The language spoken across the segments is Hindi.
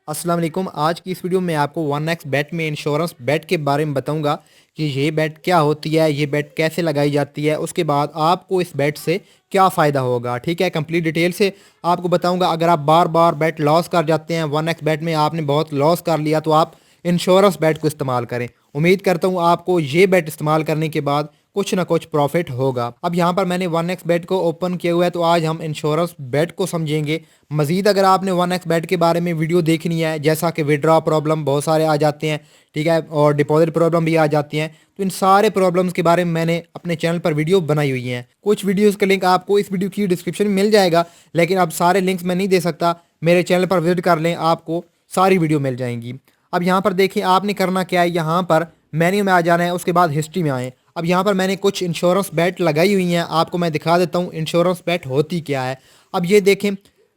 अस्सलाम वालेकुम। आज की इस वीडियो में आपको 1x बेट में इंश्योरेंस बेट के बारे में बताऊंगा कि ये बेट क्या होती है, ये बेट कैसे लगाई जाती है, उसके बाद आपको इस बेट से क्या फ़ायदा होगा। ठीक है, कंप्लीट डिटेल से आपको बताऊंगा। अगर आप बार बार बेट लॉस कर जाते हैं, 1x बेट में आपने बहुत लॉस कर लिया, तो आप इंश्योरेंस बेट को इस्तेमाल करें। उम्मीद करता हूँ आपको ये बेट इस्तेमाल करने के बाद कुछ ना कुछ प्रॉफिट होगा। अब यहाँ पर मैंने 1x बेट को ओपन किया हुआ है, तो आज हम इंश्योरेंस बेट को समझेंगे। मजीद अगर आपने 1x बेट के बारे में वीडियो देखनी है, जैसा कि विड्रॉ प्रॉब्लम बहुत सारे आ जाते हैं, ठीक है, और डिपॉजिट प्रॉब्लम भी आ जाती हैं, तो इन सारे प्रॉब्लम्स के बारे में मैंने अपने चैनल पर वीडियो बनाई हुई हैं। कुछ वीडियोस का लिंक आपको इस वीडियो की डिस्क्रिप्शन में मिल जाएगा, लेकिन अब सारे लिंक्स मैं नहीं दे सकता। मेरे चैनल पर विजिट कर लें, आपको सारी वीडियो मिल जाएंगी। अब यहाँ पर देखिए, आपने करना क्या है, यहाँ पर मेन्यू में आ जाना है, उसके बाद हिस्ट्री में आए। अब यहाँ पर मैंने कुछ इंश्योरेंस बेट लगाई हुई हैं, आपको मैं दिखा देता हूँ इंश्योरेंस बेट होती क्या है। अब ये देखें,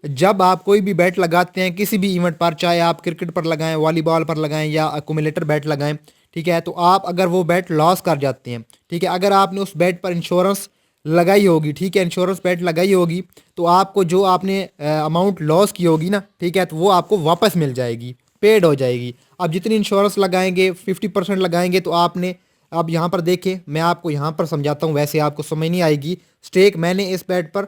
जब आप कोई भी बैट लगाते हैं किसी भी इवेंट पर, चाहे आप क्रिकेट पर लगाएं, वॉलीबॉल पर लगाएं या अक्यूमुलेटर बैट लगाएं, ठीक है, तो आप अगर वो बैट लॉस कर जाते हैं, ठीक है, अगर आपने उस बैट पर इंश्योरेंस लगाई होगी, ठीक है, इंश्योरेंस बैट लगाई होगी, तो आपको जो आपने अमाउंट लॉस की होगी ना, ठीक है, तो वो आपको वापस मिल जाएगी, पेड हो जाएगी। अब जितनी इंश्योरेंस लगाएंगे, 50% लगाएंगे, तो आपने अब यहाँ पर देखें, मैं आपको यहाँ पर समझाता हूँ, वैसे आपको समझ नहीं आएगी। स्टेक मैंने इस बैट पर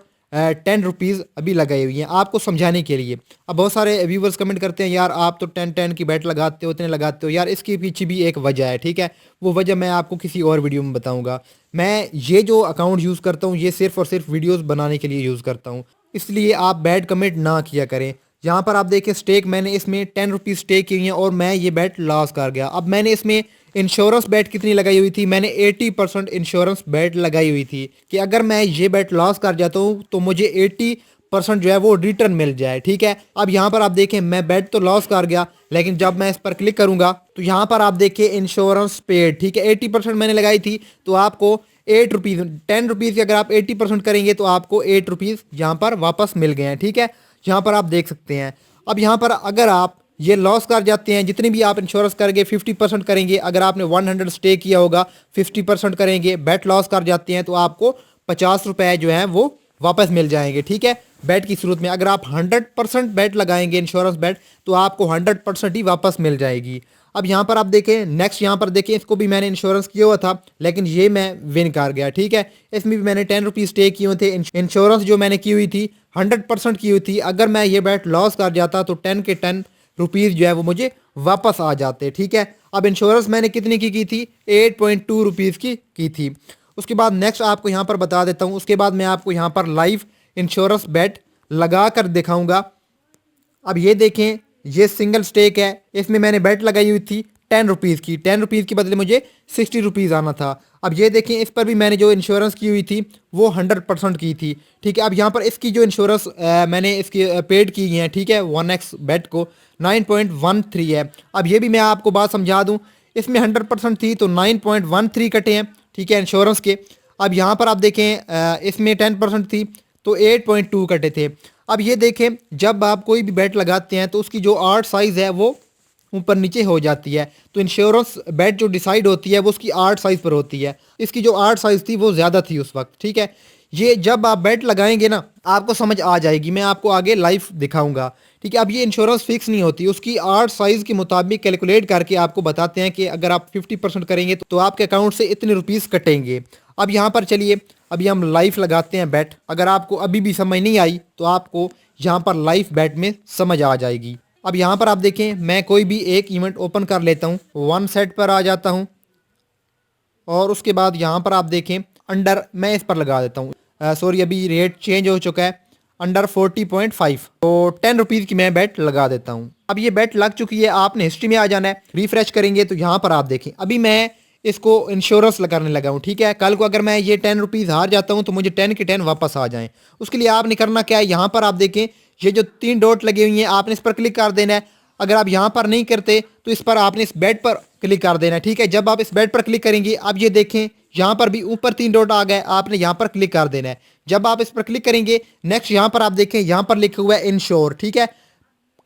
10 रुपीज़ अभी लगाई हुई हैं आपको समझाने के लिए। अब बहुत सारे व्यूवर्स कमेंट करते हैं, यार आप तो 10 की बैट लगाते हो, इतने लगाते हो। यार इसके पीछे भी एक वजह है, ठीक है, वो वजह मैं आपको किसी और वीडियो में बताऊंगा। मैं ये जो अकाउंट यूज़ करता हूँ, ये सिर्फ और सिर्फ वीडियोज़ बनाने के लिए यूज़ करता हूँ, इसलिए आप बैड कमेंट ना किया करें। यहाँ पर आप देखिए, स्टेक मैंने इसमें 10 रुपीज़ स्टेक की हुई है और मैं ये बैट लॉस कर गया। अब मैंने इसमें इंश्योरेंस बैट कितनी लगाई हुई थी, मैंने 80% इंश्योरेंस बैट लगाई हुई थी कि अगर मैं ये बैट लॉस कर जाता हूँ तो मुझे 80% जो है वो रिटर्न मिल जाए। ठीक है, अब यहाँ पर आप देखें, मैं बैट तो लॉस कर गया, लेकिन जब मैं इस पर क्लिक करूंगा तो यहाँ पर आप देखिए इंश्योरेंस पेड, ठीक है, 80% मैंने लगाई थी, तो आपको 8 रुपीज़, 10 रुपीज़ की अगर आप 80% करेंगे तो आपको 8 रुपीज़ यहाँ पर वापस मिल गए हैं। ठीक है, यहाँ पर आप देख सकते हैं। अब यहाँ पर अगर आप ये लॉस कर जाते हैं, जितनी भी आप इंश्योरेंस करेंगे 50% करेंगे, अगर आपने 100 स्टे किया होगा 50% करेंगे, बैट लॉस कर जाते हैं, तो आपको 50 रुपये जो है वो वापस मिल जाएंगे। ठीक है, बैट की सूरत में अगर आप 100% बैट लगाएंगे इंश्योरेंस बैट, तो आपको 100% ही वापस मिल जाएगी। अब यहाँ पर आप देखें, नेक्स्ट यहाँ पर देखें, इसको भी मैंने इंश्योरेंस किया हुआ था, लेकिन ये मैं विन कर गया। ठीक है, इसमें भी मैंने 10 रुपीज़ स्टे किए हुए थे। इंश्योरेंस जो मैंने की हुई थी 100% की हुई थी, अगर मैं ये बैट लॉस कर जाता तो 10 रुपीज़ जो है वो मुझे वापस आ जाते। ठीक है, अब इंश्योरेंस मैंने कितने की थी, 8.2 रुपीज़ की थी। उसके बाद नेक्स्ट आपको यहाँ पर बता देता हूँ, उसके बाद मैं आपको यहाँ पर लाइव इंश्योरेंस बैट लगा कर दिखाऊंगा। अब ये देखें, ये सिंगल स्टेक है, इसमें मैंने बैट लगाई हुई थी 10 रुपीज़ की, 10 रुपीज़ के बदले मुझे 60 रुपीज़ आना था। अब ये देखें, इस पर भी मैंने जो इंश्योरेंस की हुई थी वो 100% की थी। ठीक है, अब यहाँ पर इसकी जो इंश्योरेंस मैंने इसकी पेड की है, ठीक है, 1x बैट को 9.13 है। अब ये भी मैं आपको बात समझा दूँ, इसमें 100% थी तो 9.13 कटे हैं, ठीक है, इंश्योरेंस के। अब यहाँ पर आप देखें, इसमें 10% थी तो 8.2 कटे थे। अब ये देखें, जब आप कोई भी बैट लगाते हैं तो उसकी जो आर्ट साइज़ है वो ऊपर नीचे हो जाती है, तो इंश्योरेंस बैट जो डिसाइड होती है वो उसकी आर्ट साइज़ पर होती है। इसकी जो आर्ट साइज़ थी वो ज़्यादा थी उस वक्त। ठीक है, ये जब आप बैट लगाएंगे ना, आपको समझ आ जाएगी, मैं आपको आगे लाइव दिखाऊंगा। ठीक है, अब ये इंश्योरेंस फिक्स नहीं होती, उसकी आर्ट साइज़ के मुताबिक कैलकुलेट करके आपको बताते हैं कि अगर आप 50% करेंगे तो आपके अकाउंट से इतने रुपीज़ कटेंगे। अब यहाँ पर चलिए, अभी हम लाइव लगाते हैं बैट। अगर आपको अभी भी समझ नहीं आई तो आपको यहाँ पर लाइव बैट में समझ आ जाएगी। अब यहाँ पर आप देखें, मैं कोई भी एक इवेंट ओपन कर लेता हूँ, 1 सेट पर आ जाता हूँ, और उसके बाद यहाँ पर आप देखें अंडर, मैं इस पर लगा देता हूँ, सॉरी अभी रेट चेंज हो चुका है, अंडर 40.5, तो 10 रुपीज़ की मैं बैट लगा देता हूँ। अब ये बैट लग चुकी है, आपने हिस्ट्री में आ जाना है, रिफ्रेश करेंगे तो यहाँ पर आप देखें, अभी मैं इसको इंश्योरेंस लगाने लगा हूँ। ठीक है, कल को अगर मैं ये 10 रुपीज़ हार जाता हूँ तो मुझे 10 के 10 वापस आ जाएं। उसके लिए आपने करना क्या है, यहाँ पर आप देखें, ये जो 3 डॉट लगे हुई हैं, आपने इस पर क्लिक कर देना है। अगर आप यहाँ पर नहीं करते तो इस पर आपने इस बेड पर क्लिक कर देना है। ठीक है, जब आप इस बेड पर क्लिक करेंगे, अब ये देखें, यहाँ पर भी ऊपर 3 डॉट आ गए, आपने यहाँ पर क्लिक कर देना है। जब आप इस पर क्लिक करेंगे, नेक्स्ट यहाँ पर आप देखें, यहाँ पर लिखा हुआ है इंश्योर। ठीक है,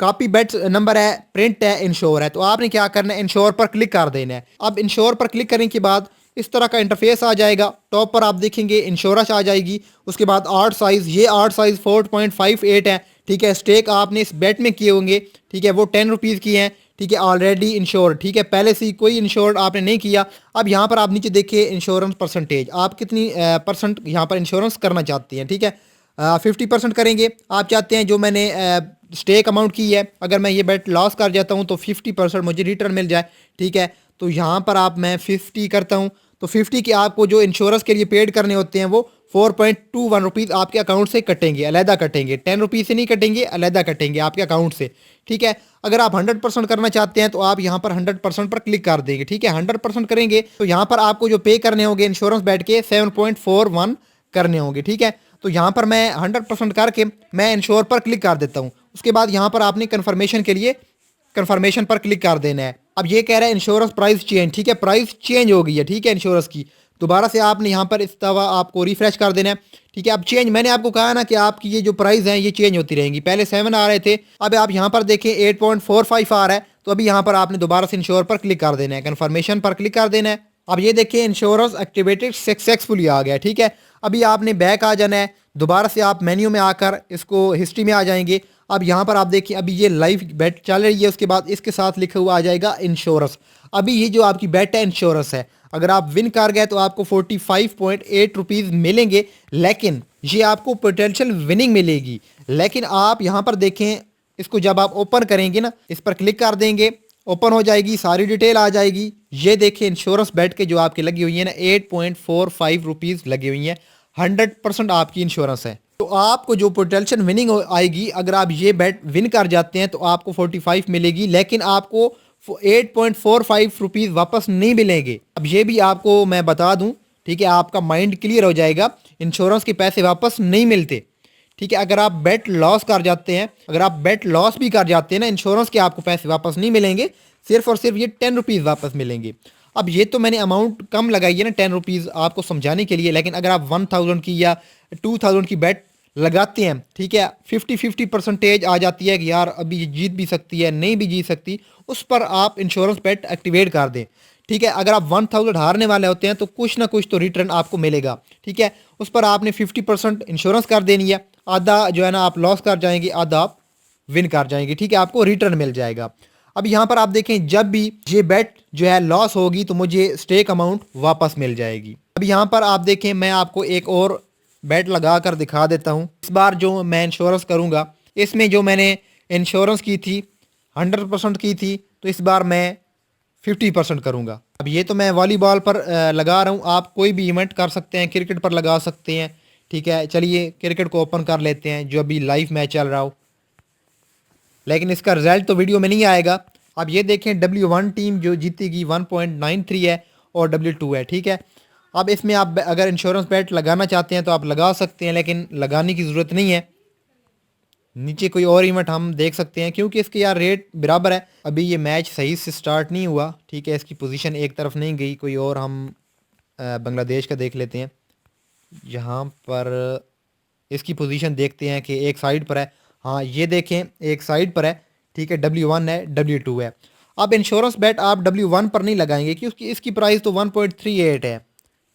कॉपी बेट नंबर है, प्रिंट है, इंश्योर है, तो आपने क्या करना है, इंश्योर पर क्लिक कर देना है। अब इंश्योर पर क्लिक करने के बाद इस तरह का इंटरफेस आ जाएगा। टॉप पर आप देखेंगे इंश्योरेंस आ जाएगी, उसके बाद आर्ट साइज़, ये आर्ट साइज़ 4.58 है। ठीक है। स्टेक आपने इस बेट में किए होंगे, ठीक है, वो 10 रुपीज़ की हैं, ठीक है, ऑलरेडी इंश्योर्ड, ठीक है, पहले से ही कोई इंश्योर्ड आपने नहीं किया। अब यहाँ पर आप नीचे देखिए इंश्योरेंस परसेंटेज, आप कितनी परसेंट यहाँ पर इंश्योरेंस करना चाहती हैं, ठीक है। 50% करेंगे आप चाहते हैं, जो मैंने स्टेक अमाउंट की है, अगर मैं ये बेट लॉस कर जाता हूँ तो 50% मुझे रिटर्न मिल जाए, ठीक है। तो यहाँ पर आप मैं 50 करता हूँ, तो 50 के आपको जो इंश्योरेंस के लिए पेड करने होते हैं वो 4.21 रुपीज़ आपके अकाउंट से कटेंगे, अलहदा कटेंगे, 10 रुपीज़ से नहीं कटेंगे, अलहदा कटेंगे आपके अकाउंट से, ठीक है। अगर आप 100% करना चाहते हैं तो आप यहाँ पर 100% पर क्लिक कर देंगे, ठीक है। 100% करेंगे तो यहाँ पर आपको जो पे करने होंगे इंश्योरेंस बैठ के 7.41 करने होंगे, ठीक है। तो यहाँ पर मैं 100% करके मैं इंश्योर पर क्लिक कर देता हूँ। उसके बाद यहाँ पर आपने कन्फर्मेशन के लिए कन्फर्मेशन पर क्लिक कर देना है। अब ये कह रहा है इंश्योरेंस प्राइस चेंज, ठीक है, प्राइस चेंज हो गई है, ठीक है, इंश्योरेंस की। दोबारा से आपने यहाँ पर इस दफ़ा आपको रिफ्रेश कर देना है, ठीक है। अब चेंज, मैंने आपको कहा ना कि आपकी ये जो प्राइस हैं ये चेंज होती रहेंगी, पहले 7 आ रहे थे, अब आप यहाँ पर देखें 8.45 आ रहा है, तो अभी यहाँ पर आपने दोबारा से इंश्योर पर क्लिक कर देना है, कन्फर्मेशन पर क्लिक कर देना है। अब ये देखिए इंश्योरेंस एक्टिवेटेड सक्सेसफुली आ गया, ठीक है। अभी आपने बैक आ जाना है, दोबारा से आप मेन्यू में आकर इसको हिस्ट्री में आ जाएंगे। अब यहाँ पर आप देखिए अभी ये लाइव बेट चल रही है, उसके बाद इसके साथ लिखा हुआ आ जाएगा इंश्योरेंस। अभी ये जो आपकी बेट है इंश्योरेंस है, अगर आप विन कर गए तो आपको 45.8 रुपीज़ मिलेंगे, लेकिन ये आपको पोटेंशियल विनिंग मिलेगी। लेकिन आप यहाँ पर देखें, इसको जब आप ओपन करेंगे ना, इस पर क्लिक कर देंगे, ओपन हो जाएगी, सारी डिटेल आ जाएगी। ये देखिए इंश्योरेंस बेट के जो आपकी लगी हुई है ना 8.45 रुपीज़ लगी हुई है, 100% आपकी इंश्योरेंस है। तो आपको जो पोटेंशियल विनिंग आएगी, अगर आप ये बेट विन कर जाते हैं तो आपको 45 मिलेगी, लेकिन आपको 8.45 रुपीज़ वापस नहीं मिलेंगे। अब ये भी आपको मैं बता दूं, ठीक है, आपका माइंड क्लियर हो जाएगा, इंश्योरेंस के पैसे वापस नहीं मिलते, ठीक है। अगर आप बेट लॉस कर जाते हैं, अगर आप बेट लॉस भी कर जाते हैं ना, इंश्योरेंस के आपको पैसे वापस नहीं मिलेंगे, सिर्फ और सिर्फ ये 10 रुपीज़ वापस मिलेंगे। अब ये तो मैंने अमाउंट कम लगाई है ना 10 रुपीज़ आपको समझाने के लिए, लेकिन अगर आप 1000 की या 2000 की बेट लगाते हैं, ठीक है, 50-50 परसेंटेज आ जाती है कि यार अभी ये जीत भी सकती है, नहीं भी जीत सकती, उस पर आप इंश्योरेंस बेट एक्टिवेट कर दें, ठीक है। अगर आप 1000 हारने वाले होते हैं तो कुछ ना कुछ तो रिटर्न आपको मिलेगा, ठीक है। उस पर आपने 50% इंश्योरेंस कर देनी है, आधा जो है ना आप लॉस कर जाएंगे, आधा आप विन कर जाएंगे, ठीक है, आपको रिटर्न मिल जाएगा। अब यहाँ पर आप देखें, जब भी ये बेट जो है लॉस होगी तो मुझे स्टेक अमाउंट वापस मिल जाएगी। अब यहाँ पर आप देखें, मैं आपको एक और बेट लगा कर दिखा देता हूँ। इस बार जो मैं इंश्योरेंस करूँगा, इसमें जो मैंने इंश्योरेंस की थी 100% की थी, तो इस बार मैं 50% करूँगा। अब ये तो मैं वॉलीबॉल पर लगा रहा हूँ, आप कोई भी इवेंट कर सकते हैं, क्रिकेट पर लगा सकते हैं, ठीक है। चलिए क्रिकेट को ओपन कर लेते हैं, जो अभी लाइव मैच चल रहा हो, लेकिन इसका रिजल्ट तो वीडियो में नहीं आएगा। अब ये देखें W1 टीम जो जीतेगी 1.93 है और W2 है, ठीक है। अब इसमें आप अगर इंश्योरेंस बेट लगाना चाहते हैं तो आप लगा सकते हैं, लेकिन लगाने की ज़रूरत नहीं है। नीचे कोई और इवेंट हम देख सकते हैं, क्योंकि इसके यार रेट बराबर है। अभी ये मैच सही से स्टार्ट नहीं हुआ, ठीक है, इसकी पोजीशन एक तरफ नहीं गई। कोई और हम बांग्लादेश का देख लेते हैं, यहाँ पर इसकी पोजीशन देखते हैं कि एक साइड पर है। हाँ ये देखें एक साइड पर है, ठीक है, W1 है, W2 है। अब इंश्योरेंस बेट आप W1 पर नहीं लगाएंगे क्योंकि इसकी प्राइस तो 1.38 है,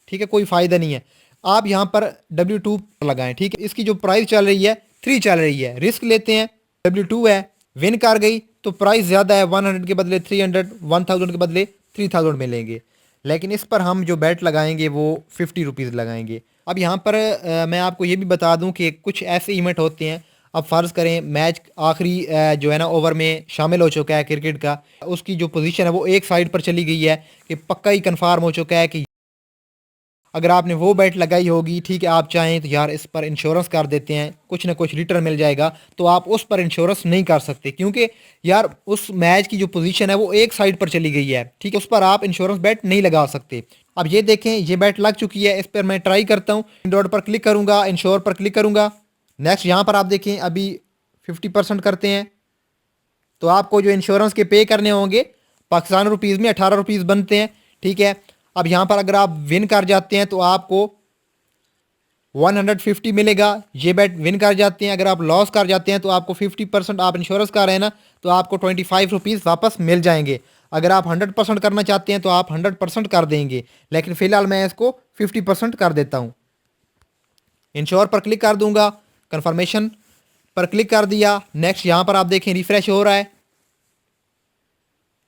ठीक है, कोई फ़ायदा नहीं है। आप यहाँ पर W2 पर लगाएं, ठीक है। इसकी जो प्राइस चल रही है 3 चल रही है, रिस्क लेते हैं, W2 है, विन कर गई तो प्राइस ज़्यादा है, 100 के बदले 300, 1000 के बदले 3000 मिलेंगे। लेकिन इस पर हम जो बेट लगाएंगे वो 50 रुपीज़ लगाएंगे। अब यहाँ पर मैं आपको ये भी बता दूँ कि कुछ ऐसे इवेंट होते हैं, अब फ़र्ज़ करें मैच आखिरी जो है ना ओवर में शामिल हो चुका है क्रिकेट का, उसकी जो पोजीशन है वो एक साइड पर चली गई है कि पक्का ही कंफर्म हो चुका है कि अगर आपने वो बेट लगाई होगी, ठीक है, आप चाहें तो यार इस पर इंश्योरेंस कर देते हैं, कुछ ना कुछ रिटर्न मिल जाएगा, तो आप उस पर इंश्योरेंस नहीं कर सकते क्योंकि यार उस मैच की जो पोजीशन है वो एक साइड पर चली गई है, ठीक है, उस पर आप इंश्योरेंस बेट नहीं लगा सकते। अब ये देखें ये बेट लग चुकी है, इस पर मैं ट्राई करता हूँ, डॉट पर क्लिक करूँगा, इंश्योर पर क्लिक करूँगा, नेक्स्ट यहाँ पर आप देखें अभी 50% करते हैं, तो आपको जो इंश्योरेंस के पे करने होंगे पाकिस्तान रुपीज़ में 18 रुपीज़ बनते हैं, ठीक है। अब यहाँ पर अगर आप विन कर जाते हैं तो आपको 150 मिलेगा, ये बेट विन कर जाते हैं। अगर आप लॉस कर जाते हैं तो आपको 50% आप इंश्योरेंस कर रहे हैं ना, तो आपको 25 रुपीज़ वापस मिल जाएंगे। अगर आप 100% करना चाहते हैं तो आप 100% कर देंगे, लेकिन फ़िलहाल मैं इसको 50% कर देता हूँ। इंश्योर पर क्लिक कर दूंगा, कन्फर्मेशन पर क्लिक कर दिया। नेक्स्ट यहाँ पर आप देखें रिफ्रेश हो रहा है,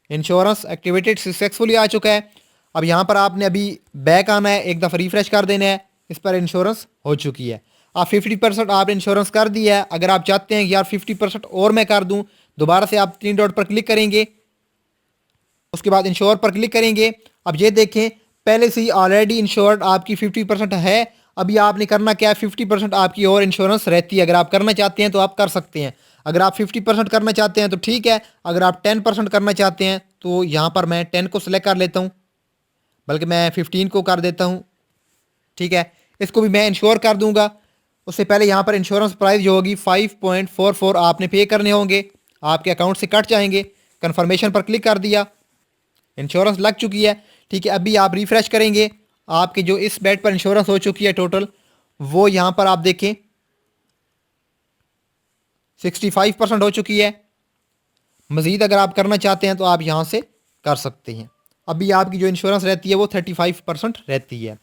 इंश्योरेंस एक्टिवेटेड सक्सेसफुली आ चुका है। अब यहाँ पर आपने अभी बैक आना है, एक दफ़ा रिफ्रेश कर देना है, इस पर इंश्योरेंस हो चुकी है। आप 50% आपने इंश्योरेंस कर दिया है। अगर आप चाहते हैं कि यार 50% और मैं कर दूं, दोबारा से आप 3 डॉट पर क्लिक करेंगे, उसके बाद इंश्योर पर क्लिक करेंगे। अब ये देखें पहले से ही ऑलरेडी इंश्योर्ड आपकी 50% है। अभी आपने करना क्या है, 50% आपकी और इंश्योरेंस रहती है। अगर आप करना चाहते हैं तो आप कर सकते हैं। अगर आप 50% करना चाहते हैं तो ठीक है, अगर आप 10% करना चाहते हैं तो यहाँ पर मैं 10 को सिलेक्ट कर लेता हूँ, बल्कि मैं 15 को कर देता हूँ। ठीक है, इसको भी मैं इंश्योर कर दूंगा। उससे पहले यहाँ पर इंश्योरेंस प्राइस जो होगी 5.44 आपने पे करने होंगे, आपके अकाउंट से कट जाएंगे। कन्फर्मेशन पर क्लिक कर दिया, इंश्योरेंस लग चुकी है। ठीक है, अभी आप रिफ्रेश करेंगे, आपके जो इस बेड पर इंश्योरेंस हो चुकी है टोटल, वो यहाँ पर आप देखें 65% हो चुकी है। मज़ीद अगर आप करना चाहते हैं तो आप यहाँ से कर सकते हैं। अभी आपकी जो इंश्योरेंस रहती है वो 35% रहती है।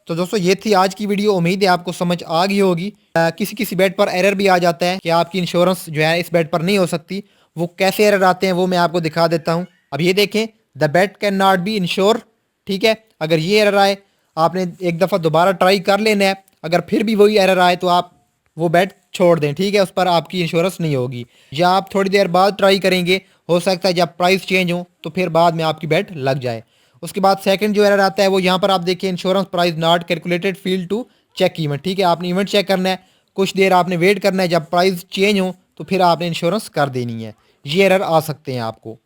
तो दोस्तों ये थी आज की वीडियो, उम्मीद है आपको समझ आ गई होगी। किसी किसी बेड पर एरर भी आ जाता है कि आपकी इंश्योरेंस जो है इस बेड पर नहीं हो सकती। वो कैसे एरर आते हैं वो मैं आपको दिखा देता हूँ। अब ये देखें, the bed can not be ensure. ठीक है, अगर ये एरर आए आपने एक दफ़ा दोबारा ट्राई कर लेना है। अगर फिर भी वही एरर आए तो आप वो बेड छोड़ दें। ठीक है, उस पर आपकी इंश्योरेंस नहीं होगी। या आप थोड़ी देर बाद ट्राई करेंगे, हो सकता है जब प्राइस चेंज हो तो फिर बाद में आपकी बेड लग जाए। उसके बाद सेकंड जो एरर आता है वो यहाँ पर आप देखिए, insurance price not calculated field to check event. ठीक है, आपने इवेंट चेक करना है, कुछ देर आपने वेट करना है, जब प्राइस चेंज हो तो फिर आपने इंश्योरेंस कर देनी है। ये एरर आ सकते हैं आपको।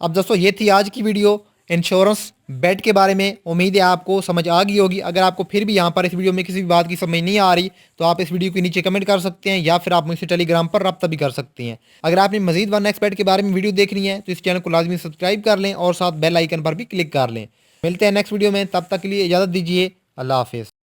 अब दोस्तों ये थी आज की वीडियो इंश्योरेंस बेड के बारे में। उम्मीद है आपको समझ आ गई होगी। अगर आपको फिर भी यहाँ पर इस वीडियो में किसी भी बात की समझ नहीं आ रही तो आप इस वीडियो के नीचे कमेंट कर सकते हैं, या फिर आप मुझसे टेलीग्राम पर रब्ता भी कर सकते हैं। अगर आपने मजीद वन एक्स बेड के बारे में वीडियो देखनी है तो इस चैनल को लाजमी सब्सक्राइब कर लें और साथ बेल आइकन पर भी क्लिक कर लें। मिलते हैं नेक्स्ट वीडियो में, तब तक के लिए इजाज़त दीजिए। अल्लाह हाफिज़।